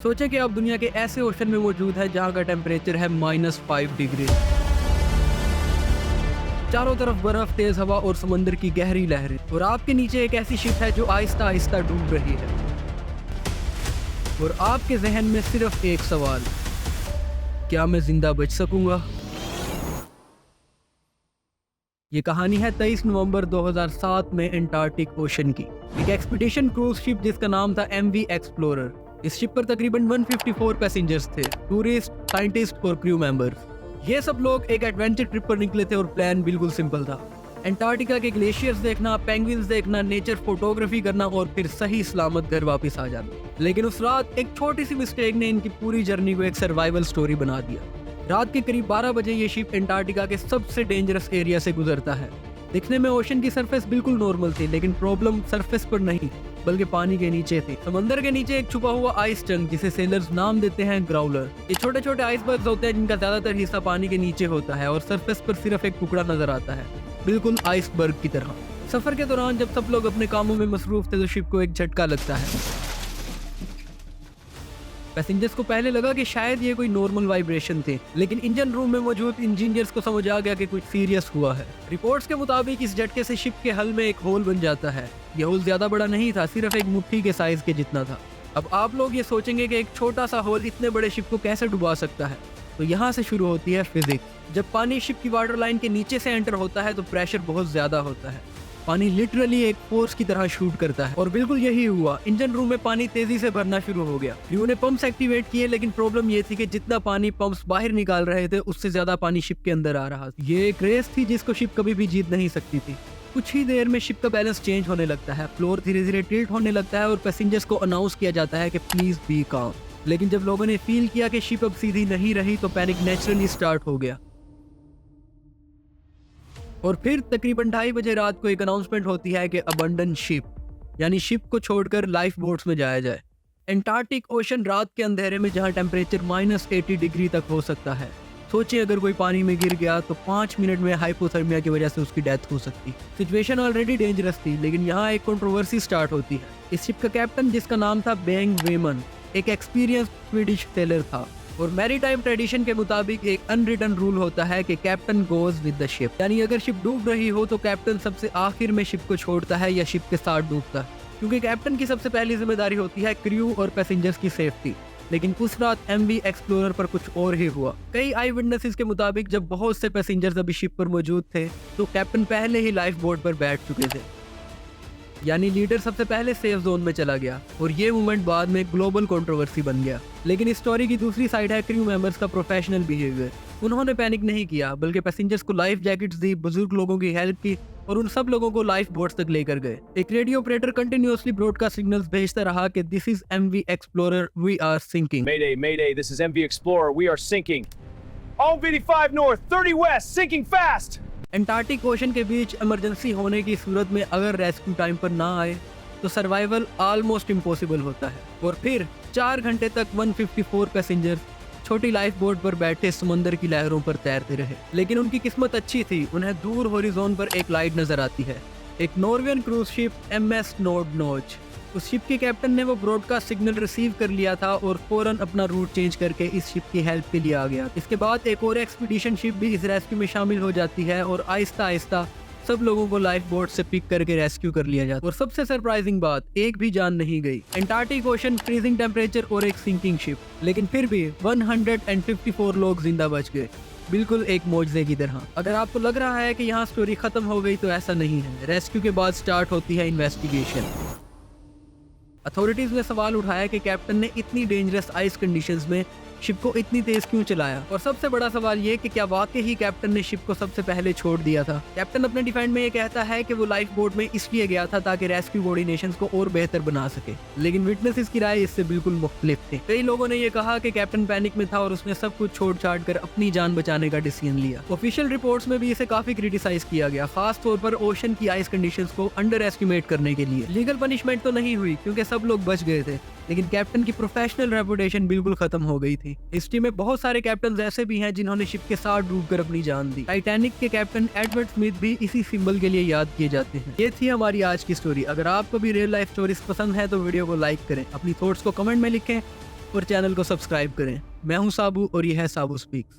सोचें कि आप दुनिया के ऐसे ओशन में मौजूद हैं जहां का टेम्परेचर है -5 डिग्री। चारों तरफ बर्फ, तेज हवा और समंदर की गहरी लहरें, और आपके नीचे एक ऐसी शिप है जो आहिस्ता आहिस्ता डूब रही है। और आपके जहन में सिर्फ एक सवाल, क्या मैं जिंदा बच सकूंगा? ये कहानी है 23 नवंबर 2007 में एंटार्क्टिक ओशन की। एक एक्सपीडिशन क्रूज शिप जिसका नाम था MV एक्सप्लोरर। इस शिप पर तकरीबन 154 पैसेंजर्स थे, टूरिस्ट, साइंटिस्ट और क्रू मेंबर्स। ये सब लोग एक एडवेंचर ट्रिप पर निकले थे और प्लान बिल्कुल सिंपल था। एंटार्क्टिका के ग्लेशियर्स देखना, पेंगुइन्स देखना, नेचर फोटोग्राफी करना और फिर सही सलामत घर वापस आ जाना। लेकिन उस रात एक छोटी सी मिस्टेक ने इनकी पूरी जर्नी को एक सर्वाइवल स्टोरी बना दिया। रात के करीब 12 बजे ये शिप एंटार्क्टिका के सबसे डेंजरस एरिया से गुजरता है। दिखने में ओशन की सरफेस बिल्कुल नॉर्मल थी, लेकिन प्रॉब्लम सरफेस पर नहीं बल्कि पानी के नीचे थी। समंदर के नीचे एक छुपा हुआ आइस चंक, जिसे सेलर्स नाम देते हैं ग्राउलर। ये छोटे छोटे आइसबर्ग्स होते हैं जिनका ज्यादातर हिस्सा पानी के नीचे होता है और सरफेस पर सिर्फ एक टुकड़ा नजर आता है, बिल्कुल आइसबर्ग की तरह। सफर के दौरान जब सब लोग अपने कामों में मसरूफ थे तो शिप को एक झटका लगता है। पैसेंजर्स को पहले लगा कि शायद ये कोई नॉर्मल वाइब्रेशन थे, लेकिन इंजन रूम में मौजूद इंजीनियर्स को समझ आ गया कि कुछ सीरियस हुआ है। रिपोर्ट्स के मुताबिक इस झटके से शिप के हल में एक होल बन जाता है। यह होल ज्यादा बड़ा नहीं था, सिर्फ एक मुट्ठी के साइज के जितना था। अब आप लोग ये सोचेंगे कि एक छोटा सा होल इतने बड़े शिप को कैसे डुबा सकता है, तो यहाँ से शुरू होती है फिजिक्स। जब पानी शिप की वाटर लाइन के नीचे से एंटर होता है तो प्रेशर बहुत ज्यादा होता है। पानी लिटरली एक फोर्स की तरह शूट करता है, और बिल्कुल यही हुआ। इंजन रूम में पानी तेजी से भरना शुरू हो गया। क्रू ने पंप्स एक्टिवेट किए, लेकिन प्रॉब्लम ये थी कि जितना पानी पंप्स बाहर निकाल रहे थे उससे ज्यादा पानी शिप के अंदर आ रहा था। ये एक रेस थी जिसको शिप कभी भी जीत नहीं सकती थी। कुछ ही देर में शिप का बैलेंस चेंज होने लगता है, फ्लोर धीरे धीरे टिल्ट होने लगता है और पैसेंजर्स को अनाउंस किया जाता है कि प्लीज बी काम। लेकिन जब लोगों ने फील किया कि शिप अब सीधी नहीं रही तो पैनिक नेचुरली स्टार्ट हो गया। और फिर तकरीबन 2:30 बजे रात को एक अनाउंसमेंट होती है कि अबंडन शिप, यानी शिप को छोड़कर लाइफ बोट्स में जाया जाए। एंटार्क्टिक ओशन रात के अंधेरे में जहां टेम्परेचर -80 डिग्री तक हो सकता है। सोचिए अगर कोई पानी में गिर गया तो 5 मिनट में हाइपोथर्मिया की वजह से उसकी डेथ हो सकती। सिचुएशन ऑलरेडी डेंजरस थी, लेकिन यहाँ एक कंट्रोवर्सी स्टार्ट होती है। इस शिप का कैप्टन, जिसका नाम था बेंग वेमन, एक एक्सपीरियंस्ड स्वीडिश सेलर था। और मैरीटाइम ट्रेडिशन के मुताबिक एक अनरिटन रूल होता है कि captain goes with the ship, यानी अगर शिप डूब रही हो तो कैप्टन सबसे आखिर में शिप को छोड़ता है या शिप के साथ डूबता है, क्योंकि कैप्टन की सबसे पहली जिम्मेदारी होती है क्रू और पैसेंजर्स की सेफ्टी। लेकिन उस रात MV एक्सप्लोरर पर कुछ और ही हुआ। कई आई विटनेसेस के मुताबिक जब बहुत से पैसेंजर्स अभी शिप पर मौजूद थे तो कैप्टन पहले ही लाइफ बोट पर बैठ चुके थे, यानी लीडर सबसे पहले सेफ जोन में चला गया। और ये मूवमेंट बाद में ग्लोबल कंट्रोवर्सी बन गया। लेकिन इस स्टोरी की दूसरी साइड है क्रू मेंबर्स का प्रोफेशनल बिहेवियर। उन्होंने पैनिक नहीं किया, बल्कि पैसेंजर्स को लाइफ जैकेट्स दी, बुजुर्ग लोगों की हेल्प की और उन सब लोगों को लाइफ बोट्स तक लेकर गए। एक radio operator continuously broadcast signals भेजता रहा कि this is MV Explorer, we are sinking. Mayday, mayday, this is MV Explorer, we are sinking. All 85 north, 30 west, sinking fast! Antarctic ocean के बीच इमरजेंसी होने की सूरत में अगर रेस्क्यू टाइम पर ना आए तो सर्वाइवल ऑलमोस्ट इम्पॉसिबल होता है। और फिर 4 घंटे तक 154 पैसेंजर्स छोटी लाइफ बोट पर बैठे समंदर की लहरों पर तैरते रहे। लेकिन उनकी किस्मत अच्छी थी, उन्हें दूर हॉरिजॉन पर एक लाइट नजर आती है, एक नॉर्वेजियन क्रूज शिप MS नोर्डनोज। उस शिप के कैप्टन ने वो ब्रॉडकास्ट सिग्नल रिसीव कर लिया था और फौरन अपना रूट चेंज करके इस शिप की हेल्प के लिए आ गया। इसके बाद एक और एक्सपीडिशन शिप भी इस रेस्क्यू में शामिल हो जाती है और आहिस्ता आहिस्ता सब लोगों को लाइफ बोट से पिक करके रेस्क्यू कर लिया जाता है। और सबसे सरप्राइजिंग बात, एक भी जान नहीं गई। एंटार्क्टिक ओशन, फ्रीजिंग टेम्परेचर और एक सिंकिंग शिप, लेकिन फिर भी 154 लोग जिंदा बच गए, बिल्कुल एक मौजज़े की तरह। अगर आपको लग रहा है कि यहाँ स्टोरी खत्म हो गई तो ऐसा नहीं है। रेस्क्यू के बाद स्टार्ट होती है इन्वेस्टिगेशन। अथॉरिटीज ने सवाल उठाया कि कैप्टन ने इतनी डेंजरस आइस कंडीशंस में शिप को इतनी तेज क्यों चलाया, और सबसे बड़ा सवाल ये कि क्या वाकई ही कैप्टन ने शिप को सबसे पहले छोड़ दिया था। कैप्टन अपने डिफेंड में ये कहता है कि वो लाइफ बोट में इसलिए गया था ताकि रेस्क्यू कोऑर्डिनेशंस को और बेहतर बना सके, लेकिन विटनेसेस की राय इससे बिल्कुल मुख्तलिफ थी। कई लोगों ने ये कहा कि कैप्टन पैनिक में था और उसने सब कुछ छोड़ छाड़ कर अपनी जान बचाने का डिसीजन लिया। ऑफिशियल रिपोर्ट्स में भी इसे काफी क्रिटिसाइज किया गया, खास तौर पर ओशन की आइस कंडीशंस को अंडर एस्टिमेट करने के लिए। लीगल पनिशमेंट तो नहीं हुई क्योंकि सब लोग बच गए थे, लेकिन कैप्टन की प्रोफेशनल रेपुटेशन बिल्कुल खत्म हो गई थी। हिस्ट्री में बहुत सारे कैप्टन ऐसे भी हैं जिन्होंने शिप के साथ डूबकर अपनी जान दी। टाइटैनिक के कैप्टन एडवर्ड स्मिथ भी इसी सिंबल के लिए याद किए जाते हैं। ये थी हमारी आज की स्टोरी। अगर आपको भी रियल लाइफ स्टोरीज पसंद है तो वीडियो को लाइक करें, अपनी थॉट्स को कमेंट में लिखें और चैनल को सब्सक्राइब करें। मैं हूं साबू और ये है साबू स्पीक्स।